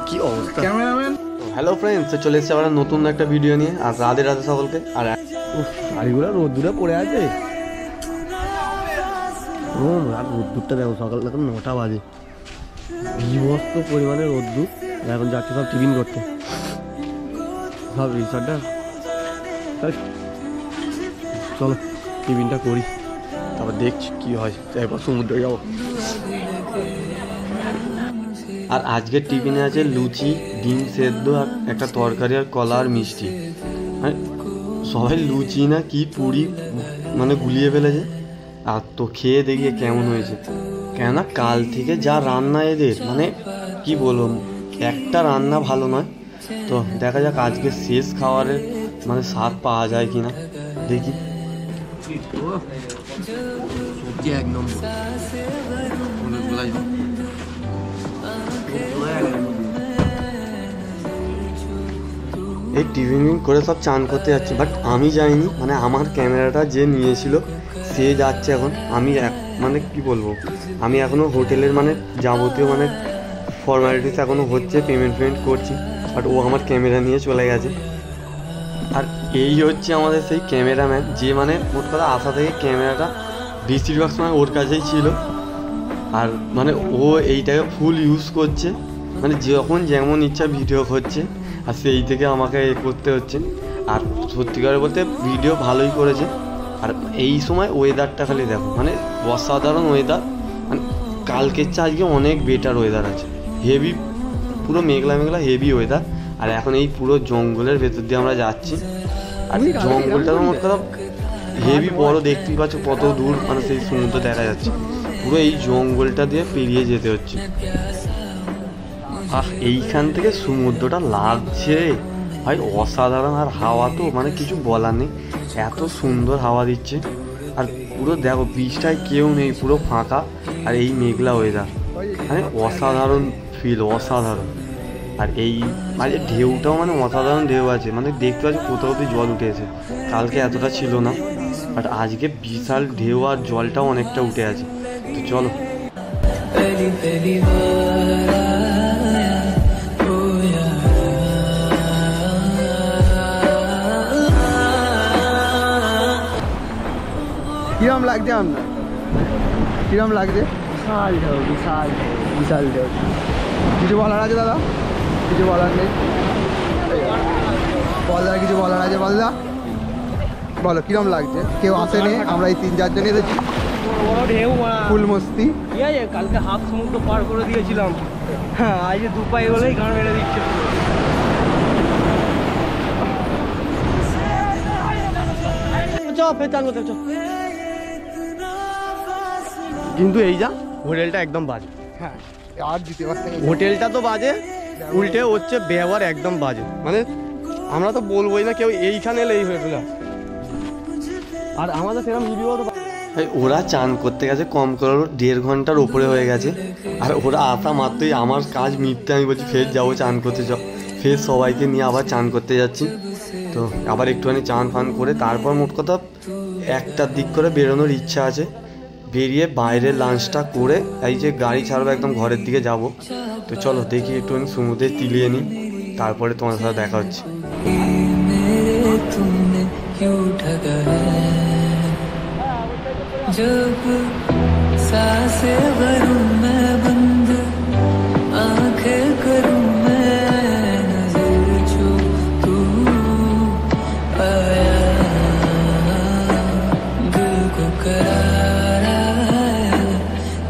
কি অবস্থা cameraman. Hello friends, চলে এসেছে আবার নতুন একটা ভিডিও নিয়ে। আর রাধে রাধে সকলকে। আর গাড়িগুলো রোদ্দুরে পড়ে আছে। আর রোদ্দুরটা দেখো, সকাল এখন 9টা বাজে, বিভস্ত পরিমাণে রোদ্দুর। এখন যাচ্ছে সব টিফিন করতে, সব রিসর্টটা। চলো টিফিনটা করি, তারপর দেখছি কি হয়, এরপর সমুদ্রে যাবো। আর আজকের টিফিনে আছে লুচি, ডিম সেদ্ধ, আর একটা তরকারি, আর কলা, আর মিষ্টি। সবাই লুচি না কি পুরি মানে গুলিয়ে ফেলেছে। আর তো খেয়ে দেখিয়ে কেমন হয়েছে, কেননা কাল থেকে যা রান্না এদের, মানে কি বলবো, একটা রান্না ভালো নয়। তো দেখা যাক আজকে শেষ খাবারের মানে স্বাদ পাওয়া যায় কিনা, দেখি। সবজি এক নম্বর। এই টিফিন করে সব চান করতে যাচ্ছে, বাট আমি যাইনি। মানে আমার ক্যামেরাটা যে নিয়েছিল সে যাচ্ছে এখন। আমি মানে কি বলবো, আমি এখনও হোটেলের মানে যাবতীয় মানে ফর্মালিটিস এখনও হচ্ছে, পেমেন্ট করছি, বাট ও আমার ক্যামেরা নিয়ে চলে গেছে। আর এই হচ্ছে আমাদের সেই ক্যামেরাম্যান, যে মানে মোট কথা আসা থেকে ক্যামেরাটা বেশিরভাগ সময় ওর কাছেই ছিল। আর মানে ও এইটাকে ফুল ইউজ করছে, মানে যখন যেমন ইচ্ছা ভিডিও করছে, আর সেই থেকে আমাকে করতে হচ্ছে। আর সত্যিকার বলতে ভিডিও ভালোই করেছে। আর এই সময় ওয়েদারটা খালি দেখো, মানে অসাধারণ ওয়েদার। মানে কালকের চেয়ে আজকে অনেক বেটার ওয়েদার আছে, হেভি, পুরো মেঘলা মেঘলা হেভি ওয়েদার। আর এখন এই পুরো জঙ্গলের ভেতর দিয়ে আমরা যাচ্ছি। আর জঙ্গলটা তো মোট কথা হেভি বড়, দেখতেই পাচ্ছ কত দূর মানে সেই সমুদ্র দেখা যাচ্ছে। পুরো এই জঙ্গলটা দিয়ে পেরিয়ে যেতে হচ্ছে। আর এইখান থেকে সমুদ্রটা লাগছে ভাই অসাধারণ। আর হাওয়া তো মানে কিছু বলার নেই, এত সুন্দর হাওয়া দিচ্ছে। আর পুরো দেখো বিচটায় কেউ নেই, পুরো ফাঁকা, আর এই মেঘলা ওয়েদার, মানে অসাধারণ ফিল, অসাধারণ। আর এই মানে ঢেউটাও মানে অসাধারণ ঢেউ আছে, মানে দেখতে পাচ্ছি কোথাও কোথাও জল উঠে এসে, কালকে এতটা ছিল না, বাট আজকে বিশাল ঢেউ, আর জলটাও অনেকটা উঠে আছে। তো চলো। কিরম লাগছে আমরা, কিরম লাগছে? বিশাল ঢেউ, বিশাল বিশাল ঢেউ। কিছু বলার আছে দাদা? কিছু বলার নেই? বলদা কিছু বলার আছে? বলদা বলো কিরম লাগছে? কেউ আসেনি, আমরা এই 3-4 জন এসেছি। ঢেউ ফুল মস্তি। ঠিক আছে, কালকে হাফ সমুদ্র পার করে দিয়েছিলাম, হ্যাঁ আজ 2 পায়ে বলেই গান মেরে দিচ্ছে। কিন্তু এই যা হোটেলটা একদম বাজে। হ্যাঁ আর দিতে পারছি, হোটেলটা তো বাজে, উল্টে হচ্ছে ব্যবহার একদম বাজে। মানে আমরা তো বলবোই না, কেউ এইখানে এলে এই হোটেল। আর আমাদের সেরকম রিভিউ তো ওরা চান করতে গেছে কম করে 1.5 ঘন্টার ওপরে হয়ে গেছে। আর ওরা আসা মাত্রই আমার কাজ মিটতে আমি বলছি ফের যাবো চান করতে, ফের সবাইকে নিয়ে আবার চান করতে যাচ্ছি। তো আবার একটুখানি চান ফান করে তারপর মোট কথা 1টার দিক করে বেরোনোর ইচ্ছা আছে। বেরিয়ে বাইরে লাঞ্চটা করে এই যে গাড়ি ছাড়বো একদম ঘরের দিকে যাব। তো চলো দেখি একটুখানি সমুদ্রে তিলিয়ে নিই, তারপরে তোমার সাথে দেখা হচ্ছে। जब सांसें भरूं मैं बंद, आंखें करूं मैं नजर, जो तू आया दिल को करार आया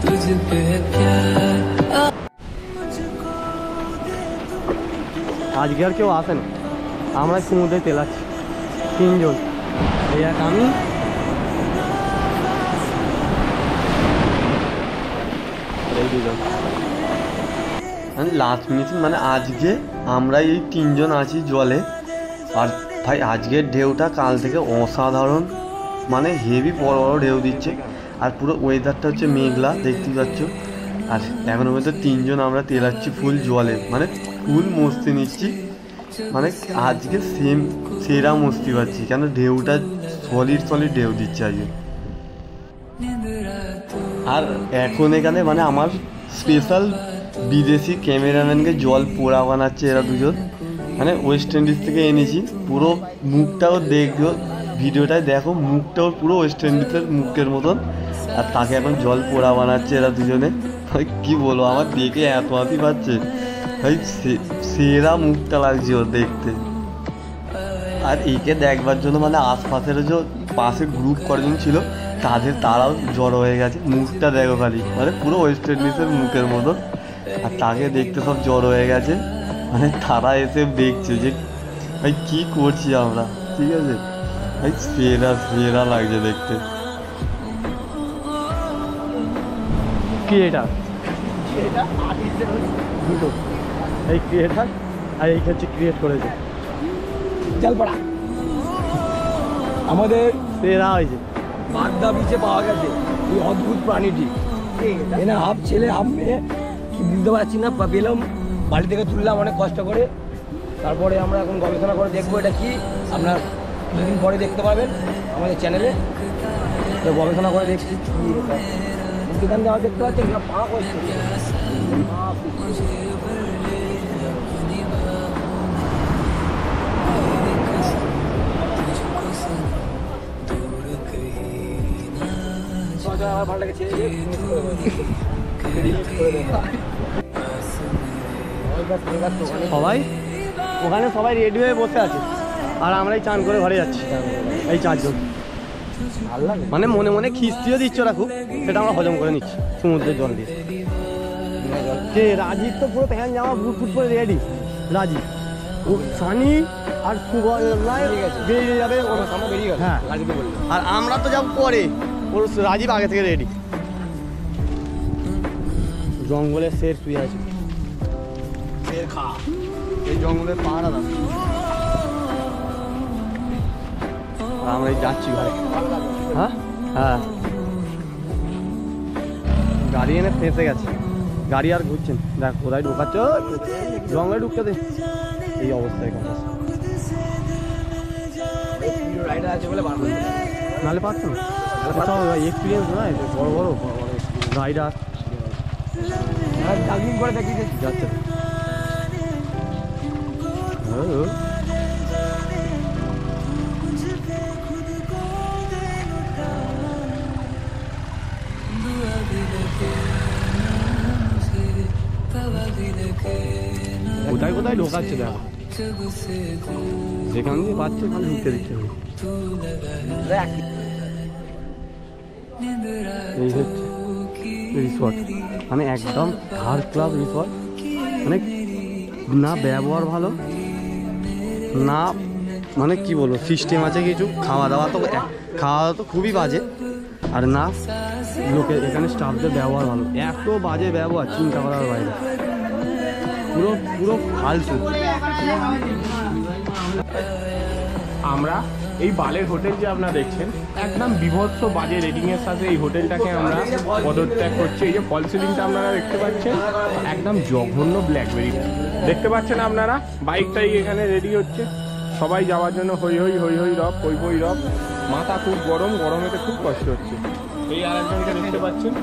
तुझ पे प्यार। আজকে আর কেউ আসে না, আমরা সমুদ্রে তেলাচ্ছি 3 জন, এই এক আমি, লাস্ট মিনিট মানে আজকে আমরা এই 3 জন আছি জলে। আর ভাই আজকের ঢেউটা কাল থেকে অসাধারণ, মানে হেভি বড় বড় ঢেউ দিচ্ছে। আর পুরো ওয়েদারটা হচ্ছে মেঘলা, দেখতেই পাচ্ছ। আর এখনো মধ্যে 3 জন আমরা তেলাচ্ছি ফুল জলে, মানে ফুল মস্তি নিচ্ছি। মানে আজকে সেরা মস্তি পাচ্ছি, কেন ঢেউটা সলিড ঢেউ দিচ্ছে আজকে। আর এখন এখানে মানে আমার স্পেশাল বিদেশি ক্যামেরাম্যানকে জল পোড়া বানাচ্ছে এরা দুজন, মানে ওয়েস্ট ইন্ডিজ থেকে এনেছি। পুরো মুখটাও দেখো, ভিডিওটায় দেখো, মুখটাও পুরো ওয়েস্ট ইন্ডিজের মুখের মতন, আর তাকে এখন জল পোড়া বানাচ্ছে এরা দুজনে। ভাই কী বলবো, আমার দেখে এত হাসি পাচ্ছে ভাই, সেরা মুখটা লাগছে ওর দেখতে। আর একে দেখবার জন্য মানে আশপাশের যে পাশে গ্রুপ কজন ছিল তারাও জড়ো হয়ে গেছে। মুখটা দেখো খালি, মানে পুরো ওয়েস্ট ইন্ডিজের মুখের মতো, আর তাকে দেখতে সব জড়ো হয়ে গেছে। মানে তারা এসে দেখছে যে ভাই কী করছি আমরা, ঠিক আছে ভাই, সেরা লাগছে দেখতে। ক্রিয়েটার দুটো, এই ক্রিয়েটার আর এই হচ্ছে ক্রিয়েট করেছে জলপাড়া আমাদের সেরা হয়েছে। বাগদা বিচে পাওয়া গেছে এই অদ্ভুত প্রাণীটি। এখানে হাফ ছেলে হাফ মেয়ে, কি বুঝতে পারছি না, পেলাম বাড়ি থেকে তুললাম অনেক কষ্ট করে। তারপরে আমরা এখন গবেষণা করে দেখবো এটা কি, আপনার কিছুদিন পরে দেখতে পাবেন আমাদের চ্যানেলে। তো গবেষণা করে দেখছি কি এটা। যেখান থেকে দেখতে পাচ্ছেন না, পা করছে ভালো লেগেছে। সবাই রেডি হয়ে বসে আছে, আর আমরাই চান করে ঘরে যাচ্ছি এই চারজন। মানে মনে মনে খিস্তিও দিচ্ছ রাখুক, সেটা আমরা হজম করে নিচ্ছি সমুদ্রের জল দিয়ে। যে রাজীব তো পুরো প্যান্ট জামা বুট ফুট করে রেডি, রাজীব ও সানি আর বেরিয়ে যাবে, হ্যাঁ। আর আমরা তো যাবো পরে, ওর রাজীব আগে থেকে রেডি। জঙ্গলের শের শুয়ে আছে, শের খা, এই জঙ্গলের পাহাড়া দাম। আমরা এই যাচ্ছি ঘরে। হ্যাঁ হ্যাঁ, গাড়ি এনে ফেঁসে গেছে, গাড়ি আর ঘুরছেন। দেখ কোথায় ঢোকাচ্ছ, জঙ্গলে ঢুকতে দে। এই অবস্থায় রাইডার আছে বলে বার করতে নাহলে পারতো না, এক্সপিরিয়েন্স নয়, বড় বড় রাইডার জাগিং করে দেখি যাচ্ছে। কোথায় কোথায় ঢোকাচ্ছে দেখো, যেখান দিয়ে পাচ্ছে ওখানে ঢুকতে দিচ্ছে। এই হচ্ছে রিসর্ট, মানে একদম থার্ড ক্লাস রিসর্ট। মানে না ব্যবহার ভালো, না মানে কি বলবো সিস্টেম আছে কিছু, খাওয়া দাওয়া তো খুবই বাজে, আর না লোকের এখানে স্টাফদের ব্যবহার ভালো। এত বাজে ব্যবহার চিন্তা করার বাইরে, পুরো পুরো ফালতু। আমরা এই বালের হোটেল যে আপনারা দেখছেন, একদম বিভৎস বাজে রেটিংয়ের সাথে এই হোটেলটাকে আমরা পদত্যাগ করছি। এই যে ফল সিলিংটা আপনারা দেখতে পাচ্ছেন, একদম জঘন্য ব্ল্যাকবেরি দেখতে পাচ্ছেন আপনারা। বাইকটাই এখানে রেডি হচ্ছে, সবাই যাওয়ার জন্য হই হই হই হই রব, হই হই রব। মাথা খুব গরম, গরমেতে খুব কষ্ট হচ্ছে। এই আরেকজনকে দেখতে পাচ্ছেন,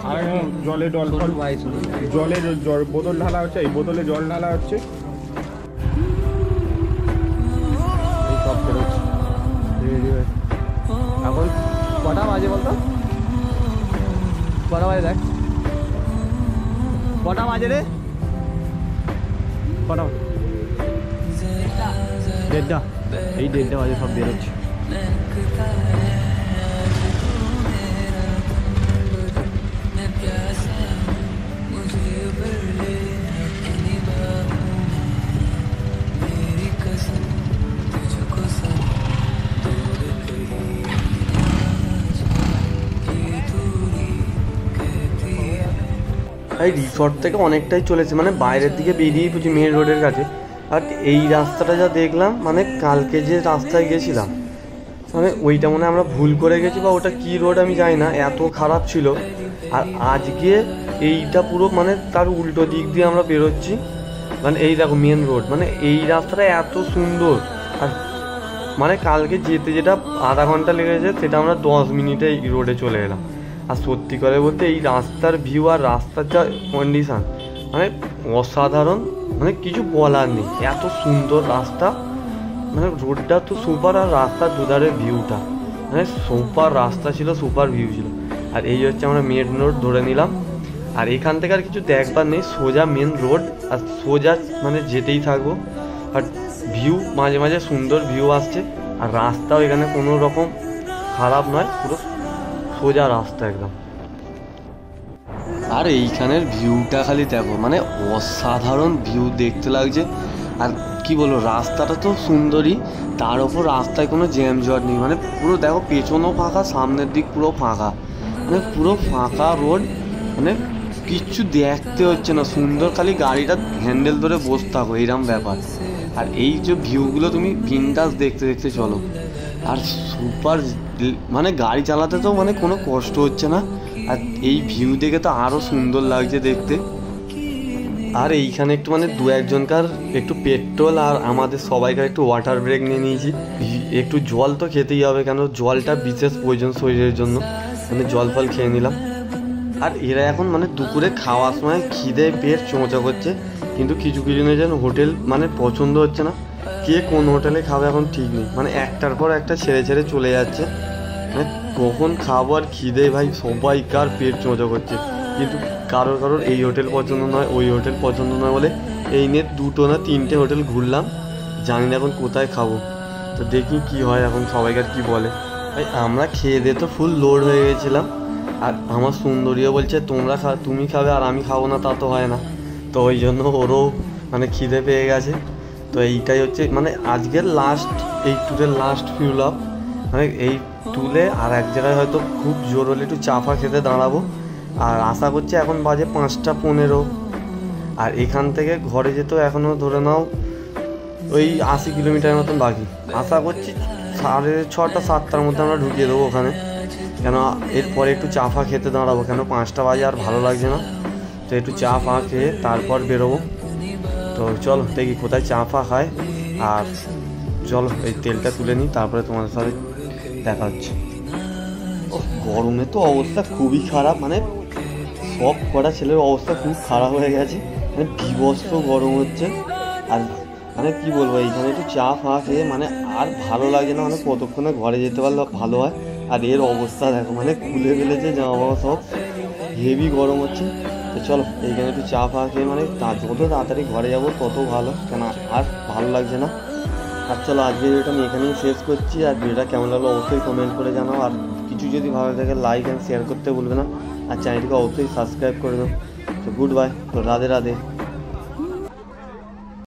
আরেকজন জলে জলের বোতল ঢালা হচ্ছে, এই বোতলে জল ঢালা হচ্ছে। সব বেরোচ্ছে রেডি হয়ে। এখন কটা বাজে বলতো, কটা বাজে দেখ, কটা বাজে রে, কটা? 1:30। এই 1:30 বাজে সব বেরোচ্ছে। এই রিসর্ট থেকে অনেকটাই চলেছে, মানে বাইরের দিকে বেরিয়ে পড়ছি মেন রোডের কাছে। আর এই রাস্তাটা যা দেখলাম, মানে কালকে যে রাস্তায় গেছিলাম, মানে ওইটা মনে আমরা ভুল করে গেছি, বা ওটা কী রোড আমি জানি না, এত খারাপ ছিল। আর আজকে এইটা পুরো মানে তার উল্টো দিক দিয়ে আমরা বেরোচ্ছি, মানে এই দেখো মেন রোড, মানে এই রাস্তাটা এত সুন্দর। আর মানে কালকে যেতে যেটা আধা ঘন্টা লেগেছে, সেটা আমরা 10 মিনিটে এই রোডে চলে এলাম। আর সত্যি করে বলতে এই রাস্তার ভিউ আর রাস্তার যা কন্ডিশান মানে অসাধারণ, মানে কিছু বলার নেই, এত সুন্দর রাস্তা, মানে রোডটা তো সুপার আর রাস্তার দুধারের ভিউটা মানে সুপার রাস্তা ছিল, সুপার ভিউ ছিল। আর এই হচ্ছে আমরা মেন রোড ধরে নিলাম, আর এখান থেকে আর কিছু দেখবার নেই, সোজা মেন রোড আর সোজা মানে যেতেই থাকবো। আর ভিউ মাঝে মাঝে সুন্দর ভিউ আসছে, আর রাস্তাও এখানে কোনো রকম খারাপ নয়, পুরো সোজা রাস্তা একদম। আর এইখানের ভিউটা খালি দেখো, মানে অসাধারণ ভিউ দেখতে লাগছে। আর কি বলবো, রাস্তাটা তো সুন্দরই, তার ওপর রাস্তায় কোনো জ্যাম জট নেই, মানে পুরো দেখো পেছনও ফাঁকা, সামনের দিক পুরো ফাঁকা, মানে পুরো ফাঁকা রোড, মানে কিচ্ছু দেখতে হচ্ছে না, সুন্দর খালি গাড়িটা হ্যান্ডেল ধরে বসে থাকো এইরকম ব্যাপার। আর এই যে ভিউগুলো তুমি বিন্দাস দেখতে দেখতে চলো, আর সুপার মানে গাড়ি চালাতে তো মানে কোনো কষ্ট হচ্ছে না, আর এই ভিউ দেখে তো আরও সুন্দর লাগছে দেখতে। আর এইখানে একটু মানে দু একজনকার একটু পেট্রোল আর আমাদের সবাইকার একটু ওয়াটার ব্রেক নিয়ে নিয়েছি, একটু জল তো খেতেই হবে, কেন জলটা বিশেষ প্রয়োজন শরীরের জন্য, মানে জল ফল খেয়ে নিলাম। আর এরা এখন মানে দুপুরে খাওয়ার সময় খিদে পেট চোঁচা করছে, কিন্তু কিছু কিছু নেই যেন হোটেল মানে পছন্দ হচ্ছে না, কে কোন হোটেলে খাবে এখন ঠিক নেই, মানে একটার পর একটা ছেড়ে ছেড়ে চলে যাচ্ছে, মানে কখন খাবো আর খিদে ভাই সবাইকার পেট চোঁচা করছে। কিন্তু কারোর এই হোটেল পছন্দ নয়, ওই হোটেল পছন্দ নয় বলে এই নিয়ে 2 না 3টে হোটেল ঘুরলাম, জানি না এখন কোথায় খাবো, তো দেখি কি হয় এখন সবাইকার কি বলে। ভাই আমরা খেয়ে দিয়ে তো ফুল লোড হয়ে গেছিলাম, আর আমার সুন্দরীও বলছে তুমি খাবে আর আমি খাবো না, তা তো হয় না, তো ওই জন্য ওরও মানে খিদে পেয়ে গেছে। তো এইটাই হচ্ছে মানে আজকের লাস্ট, এই ট্যুরের লাস্ট ফিউল আপ, মানে এই টুলে আর এক জায়গায় হয়তো খুব জোর হলে একটু চাফা খেতে দাঁড়াবো, আর আশা করছি এখন বাজে 5টা 15, আর এখান থেকে ঘরে যেতেও এখনও ধরে নাও ওই 80 কিলোমিটার মতন বাকি, আশা করছি 6:30 7টার মধ্যে আমরা ঢুকিয়ে দেবো ওখানে, কেন এরপরে একটু চা ফা খেতে দাঁড়াবো, কেন 5টা বাজে আর ভালো লাগছে না, তো একটু চা ফা খেয়ে তারপর বেরোবো। তো চলো দেখি কোথায় চা ফা খায়, আর চলো এই তেলটা তুলে নিই, তারপরে তোমাদের সাথে দেখা হচ্ছে। ও গরমে তো অবস্থা খুবই খারাপ, মানে সব কটা ছেলের অবস্থা খুব খারাপ হয়ে গেছে, মানে বিভৎস গরম হচ্ছে। আর মানে কি বলবো, এইখানে একটু চা ফা খেয়ে মানে আর ভালো লাগে না, মানে কতক্ষণে ঘরে যেতে পারলে ভালো হয়। আর এর অবস্থা দেখো, মানে খুলে ফেলেছে জামা বাবা সব, হেভি গরম হচ্ছে। তো চলো এইখানে একটু চা ফা খেয়ে মানে যত তাড়াতাড়ি ঘরে যাবো তত ভালো, কেন আর ভালো লাগছে না। আর চলো আজকে ভিডিওটা আমি এখানেই শেষ করছি, আর ভিডিওটা কেমন লাগলো অবশ্যই কমেন্ট করে জানাও, আর কিছু যদি ভালো থাকে লাইক অ্যান্ড শেয়ার করতে ভুলবে না, আর চ্যানেলটিকে অবশ্যই সাবস্ক্রাইব করে দাও। তো গুড বাই, তো রাধে রাধে।